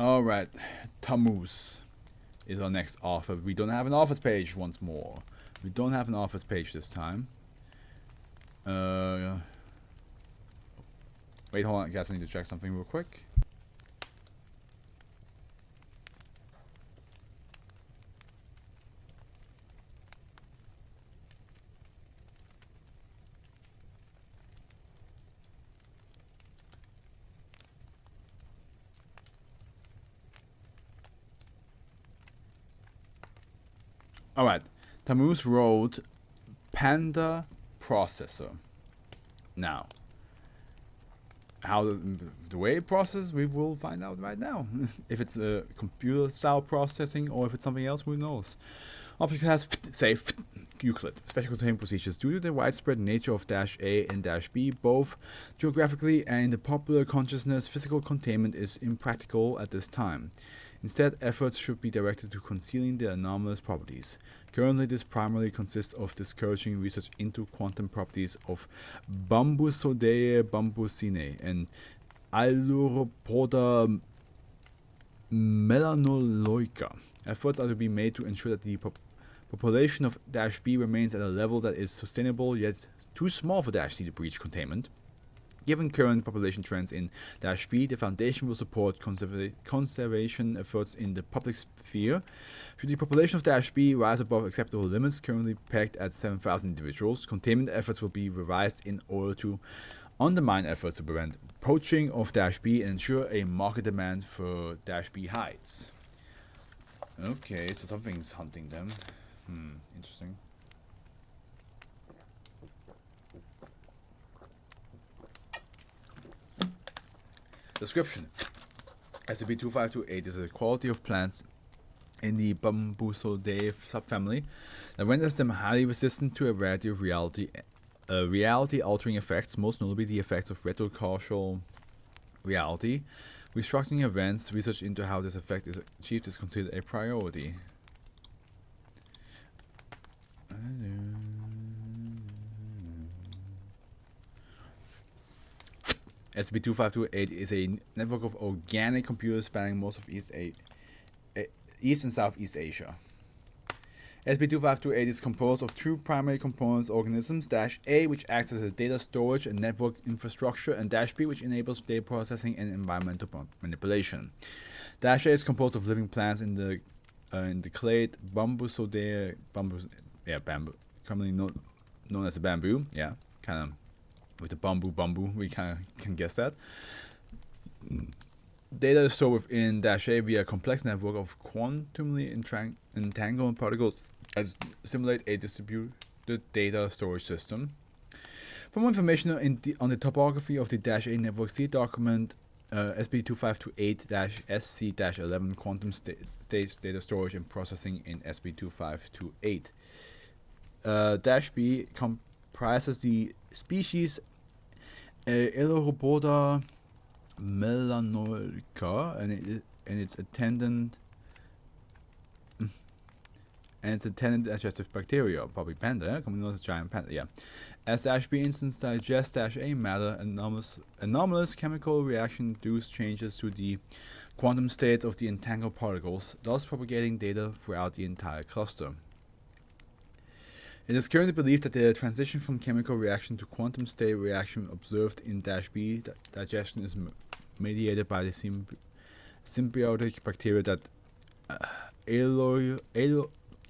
Alright, Tammuz is our next author. We don't have an office page once more. We don't have an office page this time. Wait, hold on, guys, I need to check something real quick. Alright, Tammuz wrote Panda processor. Now, how the way it processes, we will find out right now. If it's a computer style processing or if it's something else, who knows. Object has, say, Euclid, special containment procedures. Due to the widespread nature of -A and -B, both geographically and in the popular consciousness, physical containment is impractical at this time. Instead, efforts should be directed to concealing their anomalous properties. Currently, this primarily consists of discouraging research into quantum properties of Bambusoidea bambusinae and Ailuropoda melanoloica. Efforts are to be made to ensure that the population of -B remains at a level that is sustainable yet too small for -C to breach containment. Given current population trends in -B, the Foundation will support conservation efforts in the public sphere. Should the population of -B rise above acceptable limits, currently pegged at 7,000 individuals, containment efforts will be revised in order to undermine efforts to prevent poaching of -B and ensure a market demand for -B hides. Okay, so something's hunting them. Interesting. Description: SCP-2528 is a quality of plants in the Bambusoidea subfamily that renders them highly resistant to a variety of reality-altering effects, most notably the effects of retrocausal reality. Restructuring events, research into how this effect is achieved is considered a priority. SCP-2528 is a network of organic computers spanning most of East and Southeast Asia. SCP-2528 is composed of two primary components organisms, -A, which acts as a data storage and network infrastructure, and -B, which enables data processing and environmental manipulation. -A is composed of living plants in the clade Bambusoidea bamboo, commonly known as a bamboo, kind of. With the bamboo, we kind of can guess that. Data is stored within -A via a complex network of quantumly entangled particles as simulate a distributed data storage system. For more information on the topography of the -A network, see document SCP-2528-SC-11 Quantum States Data Storage and Processing in SCP-2528. -B comprises the species Ailuropoda melanoloica and its attendant digestive bacteria, probably Panda, commonly known as giant panda. As -B instance digests -A matter, anomalous chemical reaction induce changes to the quantum states of the entangled particles, thus propagating data throughout the entire cluster. It is currently believed that the transition from chemical reaction to quantum state reaction observed in -B digestion is mediated by the symbiotic bacteria that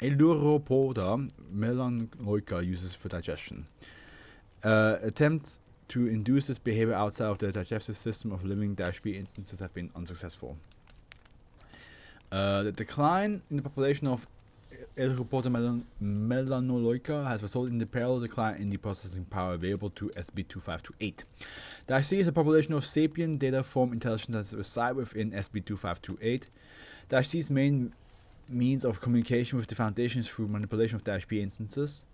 Ailuropoda melanoloica uses for digestion. Attempts to induce this behavior outside of the digestive system of living -B instances have been unsuccessful. The decline in the population of Ailuropoda melanoloica has resulted in the parallel decline in the processing power available to SCP-2528. -C is a population of sapient data form intelligence that reside within SCP-2528. -C's main means of communication with the Foundation is through manipulation of -B instances.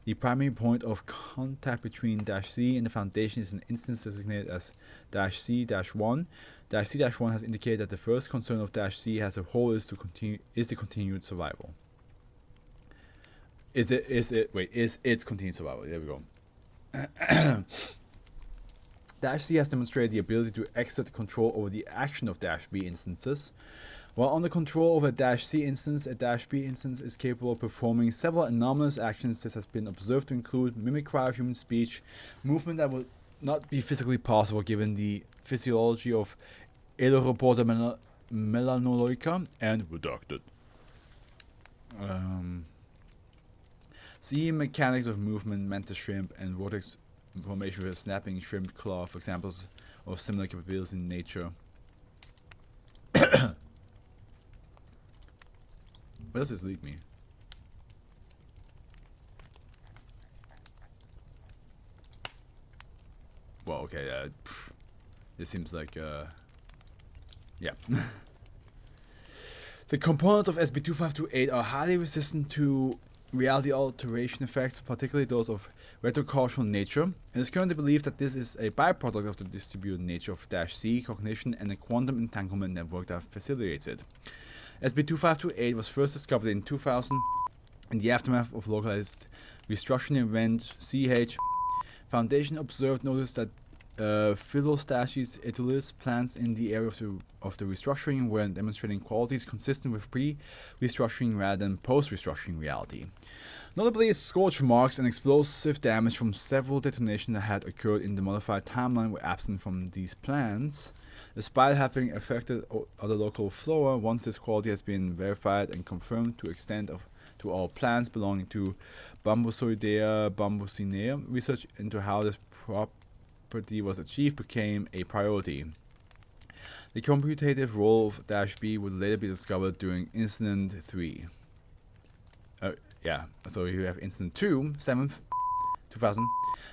The primary point of contact between -C and the Foundation is an instance designated as -C-1. -C-1 has indicated that the first concern of -C as a whole is the continued survival. Is its continued survival. There we go. C has demonstrated the ability to exert control over the action of B instances. While under control of a C instance, a B instance is capable of performing several anomalous actions. This has been observed to include mimicry of human speech, movement that would not be physically possible given the physiology of Aleroporta melanolica, and redacted. See mechanics of movement, mantis shrimp, and vortex formation with a snapping shrimp claw for examples of similar capabilities in nature. Where does this lead me? Well, okay, this seems like, yeah. The components of SCP-2528 are highly resistant to reality alteration effects, particularly those of retrocausal nature. It is currently believed that this is a byproduct of the distributed nature of C cognition and the quantum entanglement network that facilitates it. SCP-2528 was first discovered in 2000 in the aftermath of localized restructuring event CH. Foundation observed noticed that Philostachys etulis plants in the area of the restructuring were demonstrating qualities consistent with pre-restructuring rather than post-restructuring reality. Notably, scorch marks and explosive damage from several detonations that had occurred in the modified timeline were absent from these plants. Despite having affected other local flora, once this quality has been verified and confirmed to extend to all plants belonging to Bambusoidea bambucinea, research into how this property was achieved became a priority. The computative role of B would later be discovered during Incident 3. So you have Incident 2, 7th, 2000,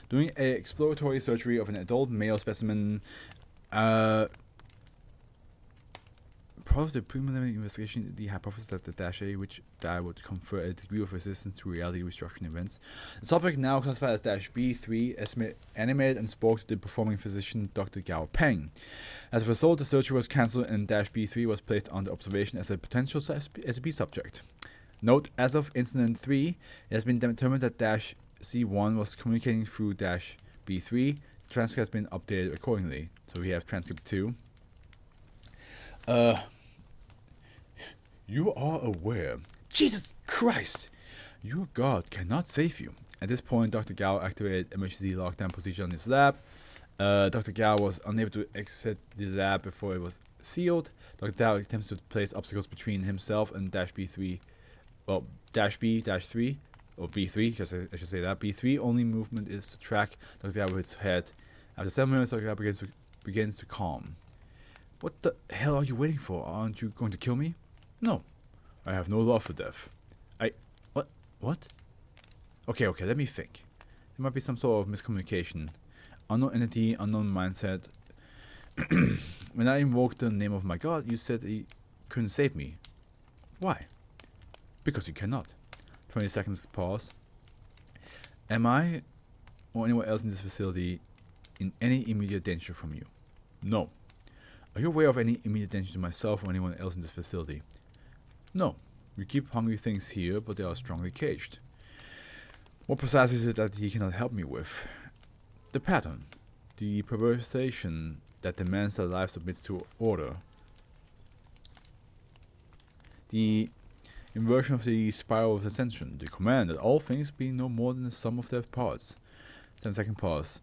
doing an exploratory surgery of an adult male specimen. Part of the preliminary investigation, the hypothesis that the A which die would confer a degree of resistance to reality restructuring events. The subject, now classified as B3, animated and spoke to the performing physician Dr. Gao Peng. As a result, the surgery was cancelled and B3 was placed under observation as a potential SCP subject. Note, as of Incident 3, it has been determined that C1 was communicating through B3. Transcript has been updated accordingly. So we have transcript 2. You are aware. Jesus Christ! Your God cannot save you. At this point, Dr. Gao activated emergency lockdown procedure on his lab. Dr. Gao was unable to exit the lab before it was sealed. Dr. Gao attempts to place obstacles between himself and B3. Well, B-3, or B3, I should say that. B3 only movement is to track Dr. Gao with his head. After 7 minutes, Dr. Gao begins to calm. What the hell are you waiting for? Aren't you going to kill me? No. I have no love for death. What? Okay, let me think. There might be some sort of miscommunication. Unknown entity, unknown mindset. When I invoked the name of my God, you said he couldn't save me. Why? Because you cannot. 20 seconds pause. Am I or anyone else in this facility in any immediate danger from you? No. Are you aware of any immediate danger to myself or anyone else in this facility? No. We keep hungry things here, but they are strongly caged. What precisely is it that he cannot help me with? The pattern. The perversion that demands that life submits to order. The inversion of the spiral of ascension. The command that all things be no more than the sum of their parts. 10-second pause.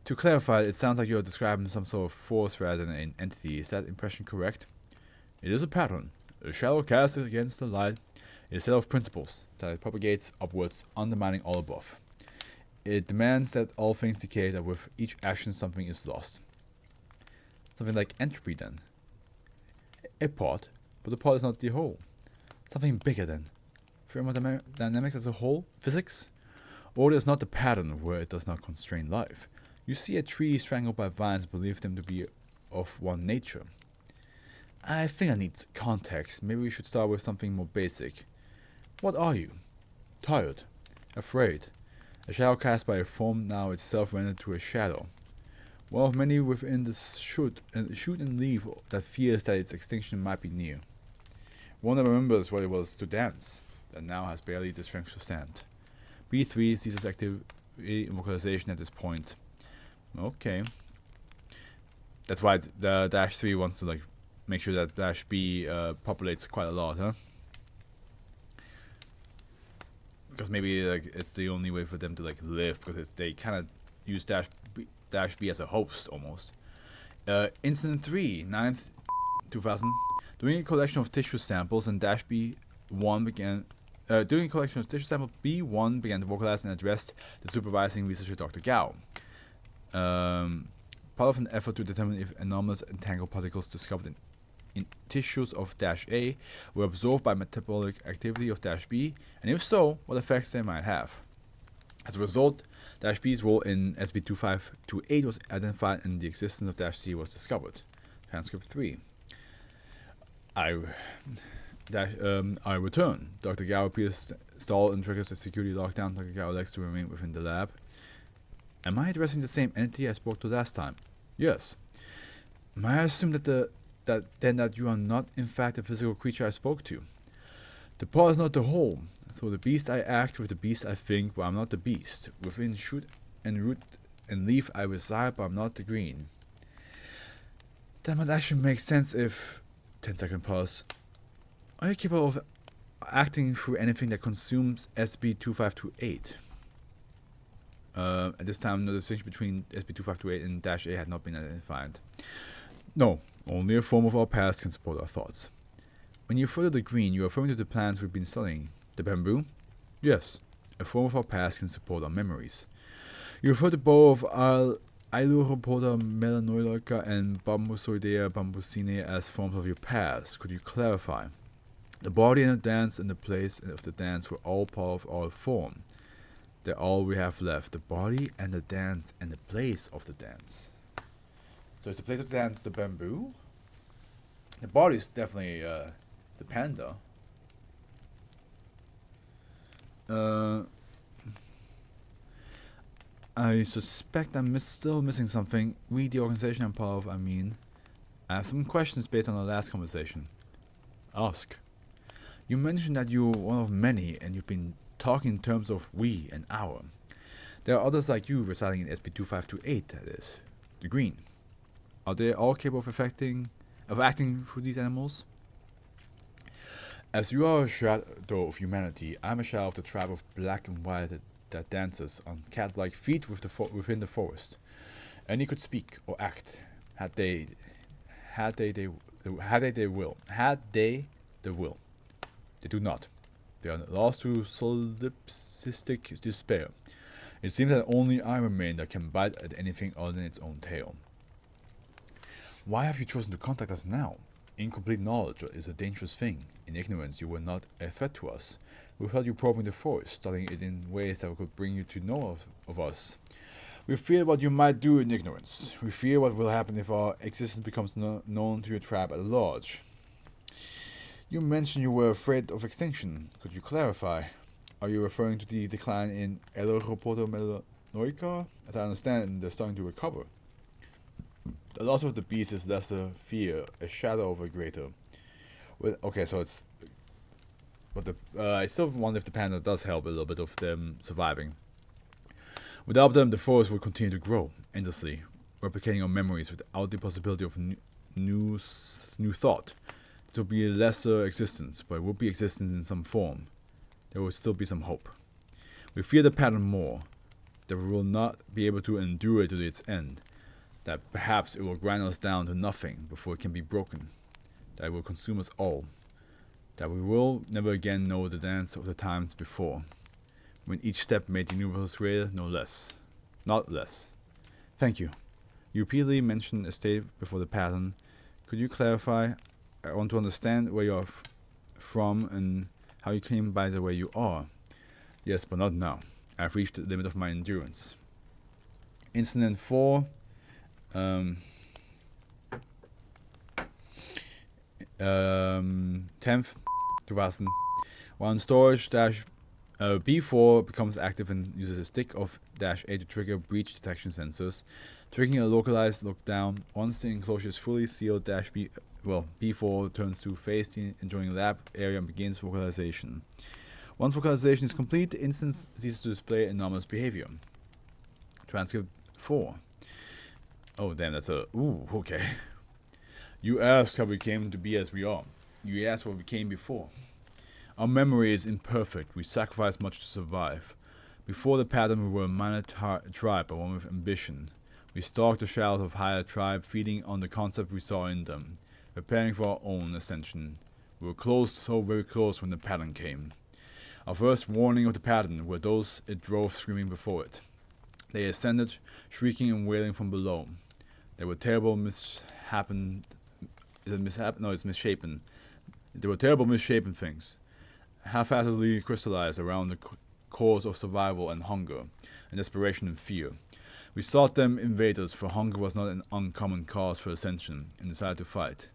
To clarify, it sounds like you're describing some sort of force rather than an entity. Is that impression correct? It is a pattern. A shadow cast against the light is a set of principles that it propagates upwards, undermining all above. It demands that all things decay, that with each action something is lost. Something like entropy then. A part, but the part is not the whole. Something bigger than. Thermodynamics as a whole? Physics? Order is not the pattern where it does not constrain life. You see a tree strangled by vines, believe them to be of one nature. I think I need context. Maybe we should start with something more basic. What are you? Tired. Afraid. A shadow cast by a form now itself rendered to a shadow. One of many within the shoot and leave that fears that its extinction might be near. One that remembers what it was to dance, that now has barely the strength to stand. B3 ceases activity in vocalization at this point. Okay. That's why the -3 wants to like make sure that -B populates quite a lot, huh? Because maybe like it's the only way for them to like live, because they kind of use -B as a host almost. Incident 3, 9th 2000. Doing a collection of tissue samples, and -B1 began. Doing a collection of tissue samples, B1 began to vocalize and addressed the supervising researcher, Dr. Gao. Part of an effort to determine if anomalous entangled particles discovered in tissues of -A were absorbed by metabolic activity of -B, and if so, what effects they might have. As a result, -B's role in SCP-2528 was identified, and the existence of -C was discovered. Transcript 3. I return. Dr. Gao appears stall and triggers a security lockdown. Dr. Gao elects to remain within the lab. Am I addressing the same entity I spoke to last time? Yes. May I assume that you are not in fact the physical creature I spoke to? The part is not the whole. Through the beast I act, with the beast I think, but I'm not the beast. Within shoot and root and leaf I reside, but I'm not the green. That might actually make sense if... 10-second pause. Are you capable of acting through anything that consumes SCP-2528? At this time, no distinction between SCP-2528 and -A had not been identified. No, only a form of our past can support our thoughts. When you refer to the green, you are referring to the plants we've been studying. The bamboo? Yes, a form of our past can support our memories. You refer to bow of Ailuropoda melanoica and Bambusoidea bambusinae as forms of your past. Could you clarify? The body and the dance and the place of the dance were all part of our form. They're all we have left. The body and the dance and the place of the dance. So is the place of the dance the bamboo? The body is definitely the panda. I suspect I'm still missing something. We, the organization I'm part of, I have some questions based on our last conversation. Ask. You mentioned that you're one of many, and you've been talking in terms of we and our. There are others like you residing in SCP-2528, that is. The green. Are they all capable of acting through these animals? As you are a shadow of humanity, I'm a shadow of the tribe of black and white that dances on cat-like feet within the forest. Any could speak or act had they the will. They do not. They are lost to solipsistic despair. It seems that only I remain that can bite at anything other than its own tail. Why have you chosen to contact us now? Incomplete knowledge is a dangerous thing. In ignorance, you were not a threat to us. We felt you probing the forest, studying it in ways that could bring you to know of us. We fear what you might do in ignorance. We fear what will happen if our existence becomes known to your tribe at large. You mentioned you were afraid of extinction. Could you clarify? Are you referring to the decline in Ailuropoda melanoica? As I understand, they're starting to recover. The loss of the beast is less a fear, a shadow of a greater. Okay, so it's... But I still wonder if the panda does help a little bit of them surviving. Without them, the forest will continue to grow endlessly, replicating our memories without the possibility of new thought. It will be a lesser existence, but it will be existence in some form. There will still be some hope. We fear the pattern more, that we will not be able to endure it to its end, that perhaps it will grind us down to nothing before it can be broken, that it will consume us all, that we will never again know the dance of the times before, when each step made the universe greater, no less. Not less. Thank you. You repeatedly mentioned a state before the pattern. Could you clarify? I want to understand where you are from and how you came by the way you are. Yes, but not now. I've reached the limit of my endurance. Incident 4. 10th 2000. While storage B4 becomes active and uses a stick of -A to trigger breach detection sensors, triggering a localized lockdown. Once the enclosure is fully sealed, B4 turns to face the adjoining lab area and begins vocalization. Once vocalization is complete, the instance ceases to display anomalous behavior. Transcript 4. Oh, damn, that's a... Ooh, okay. You ask how we came to be as we are. You ask what we came before. Our memory is imperfect. We sacrificed much to survive. Before the pattern, we were a minor tribe, but one with ambition. We stalked the shadows of higher tribe, feeding on the concept we saw in them, preparing for our own ascension. We were close, so very close when the pattern came. Our first warning of the pattern were those it drove screaming before it. They ascended, shrieking and wailing from below. They were terrible misshapen. It's misshapen. They were terrible misshapen things, haphazardly crystallized around the cause of survival and hunger, and desperation and fear. We sought them invaders, for hunger was not an uncommon cause for ascension, and decided to fight.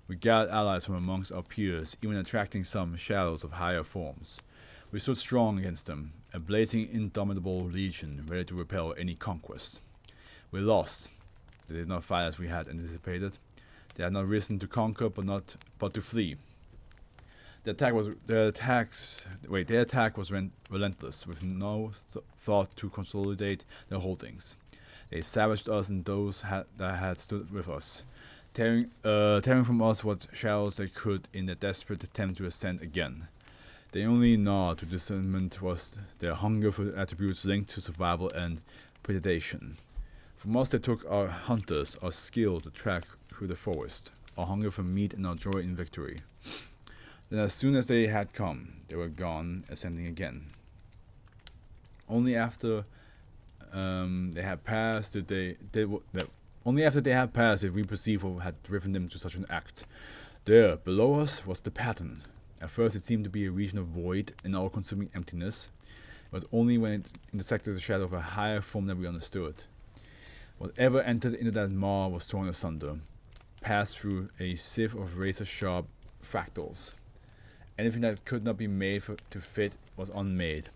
We gathered allies from amongst our peers, even attracting some shadows of higher forms. We stood strong against them, a blazing, indomitable legion, ready to repel any conquest. We lost. They did not fight as we had anticipated. They had not risen to conquer, but to flee. Their attack was relentless, with no thought to consolidate their holdings. They savaged us and those that had stood with us, tearing from us what shadows they could in their desperate attempt to ascend again. Their only nod to discernment was their hunger for attributes linked to survival and predation. From us they took our hunters, our skill to track through the forest, our hunger for meat and our joy in victory. Then as soon as they had come, they were gone, ascending again. Only after they had passed did we perceive what had driven them to such an act. There, below us, was the pattern. At first it seemed to be a region of void and all-consuming emptiness. It was only when it intersected the shadow of a higher form that we understood. Whatever entered into that maw was torn asunder, passed through a sieve of razor-sharp fractals. Anything that could not be made to fit was unmade.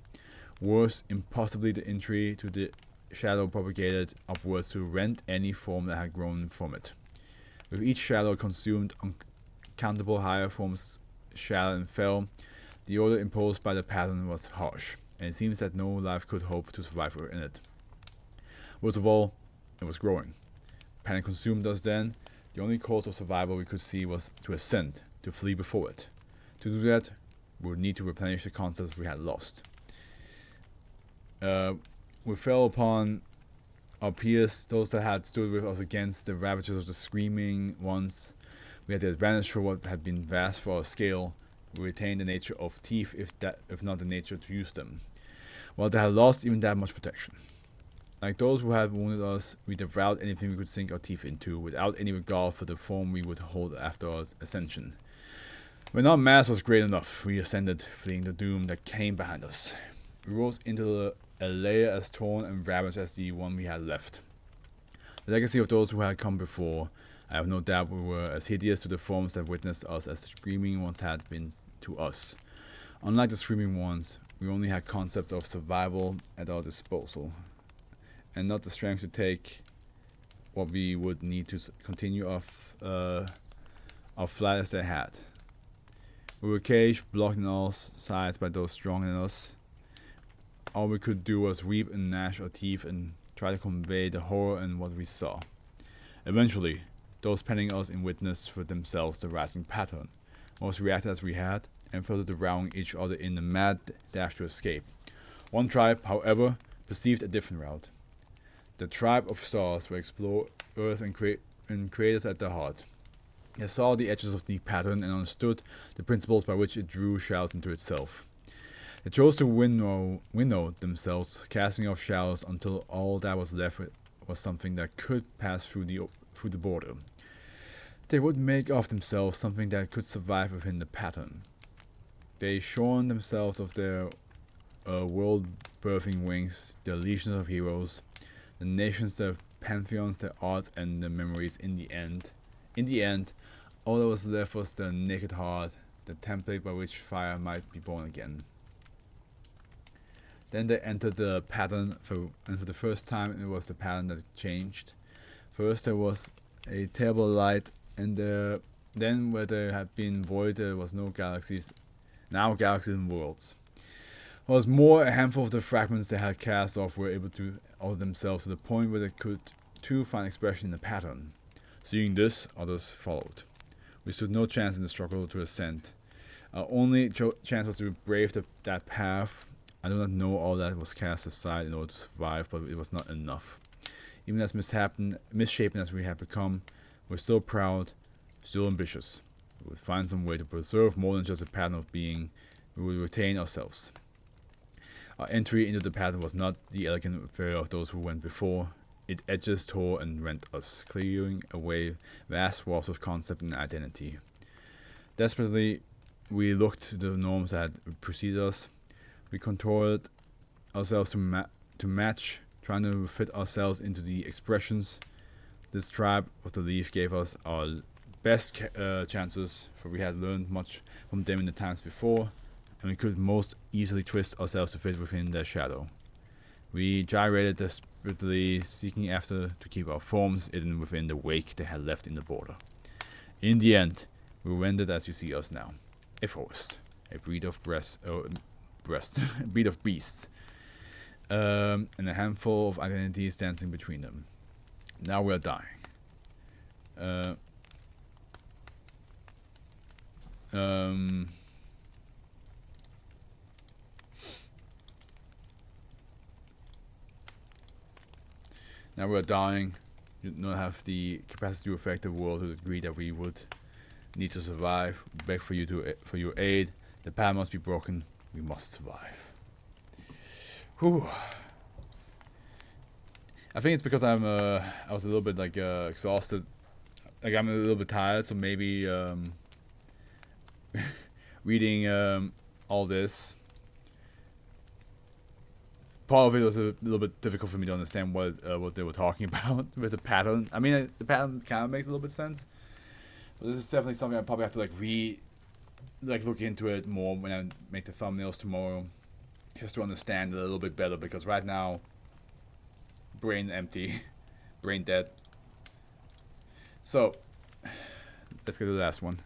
Worse, impossibly the entry to the shadow propagated upwards to rend any form that had grown from it. With each shadow consumed, uncountable higher forms shattered and fell. The order imposed by the pattern was harsh, and it seems that no life could hope to survive in it. Worst of all, it was growing. Panic consumed us then. The only course of survival we could see was to ascend, to flee before it. To do that, we would need to replenish the concepts we had lost. We fell upon our peers, those that had stood with us against the ravages of the screaming ones. We had the advantage for what had been vast for our scale. We retained the nature of teeth, if not the nature to use them. While they had lost even that much protection. Like those who had wounded us, we devoured anything we could sink our teeth into, without any regard for the form we would hold after our ascension. When our mass was great enough, we ascended, fleeing the doom that came behind us. We rose into a layer as torn and ravaged as the one we had left. The legacy of those who had come before, I have no doubt we were as hideous to the forms that witnessed us as the screaming ones had been to us. Unlike the screaming ones, we only had concepts of survival at our disposal, and not the strength to take what we would need to continue our flight as they had. We were caged, blocked on all sides by those stronger than us. All we could do was weep and gnash our teeth and try to convey the horror in what we saw. Eventually, those penning us in witnessed for themselves the rising pattern. Most reacted as we had, and fell to devouring each other in the mad dash to escape. One tribe, however, perceived a different route. The tribe of stars were explorers and creators at their heart. They saw the edges of the pattern and understood the principles by which it drew shadows into itself. They chose to winnow themselves, casting off shadows until all that was left was something that could pass through the border. They would make of themselves something that could survive within the pattern. They shorn themselves of their world-birthing wings, their legions of heroes, the nations, their pantheons, their arts, and their memories. In the end, all that was left was the naked heart, the template by which fire might be born again. Then they entered the pattern, and for the first time it was the pattern that changed. First there was a terrible light, and then where there had been void there was no galaxies, now galaxies and worlds. What was more, a handful of the fragments they had cast off were able to alter themselves to the point where they could to find expression in the pattern. Seeing this, others followed. We stood no chance in the struggle to ascend. Our only chance was to brave that path. I do not know all that was cast aside in order to survive, but it was not enough. Even as misshapen as we had become, we're still proud, still ambitious. We would find some way to preserve more than just a pattern of being. We would retain ourselves. Our entry into the pattern was not the elegant affair of those who went before. It edges, tore, and rent us, clearing away vast swaths of concept and identity. Desperately, we looked to the norms that had preceded us. We contorted ourselves to match, trying to fit ourselves into the expressions. This tribe of the leaf gave us our best chances, for we had learned much from them in the times before, and we could most easily twist ourselves to fit within their shadow. We gyrated desperately, seeking after to keep our forms hidden within the wake they had left in the border. In the end, we rendered as you see us now, a forest, a breed of breed of beasts, and a handful of identities dancing between them. Now we are dying. Now we are dying. We do not have the capacity to affect the world to the degree that we would need to survive. We beg for your aid. The path must be broken. We must survive. Whew. I think it's because I was a little bit like exhausted. Like I'm a little bit tired, so maybe reading all this. Part of it was a little bit difficult for me to understand what they were talking about with the pattern. I mean, the pattern kind of makes a little bit of sense, but this is definitely something I probably have to look into it more when I make the thumbnails tomorrow, just to understand it a little bit better. Because right now, brain empty, brain dead. So let's get to the last one.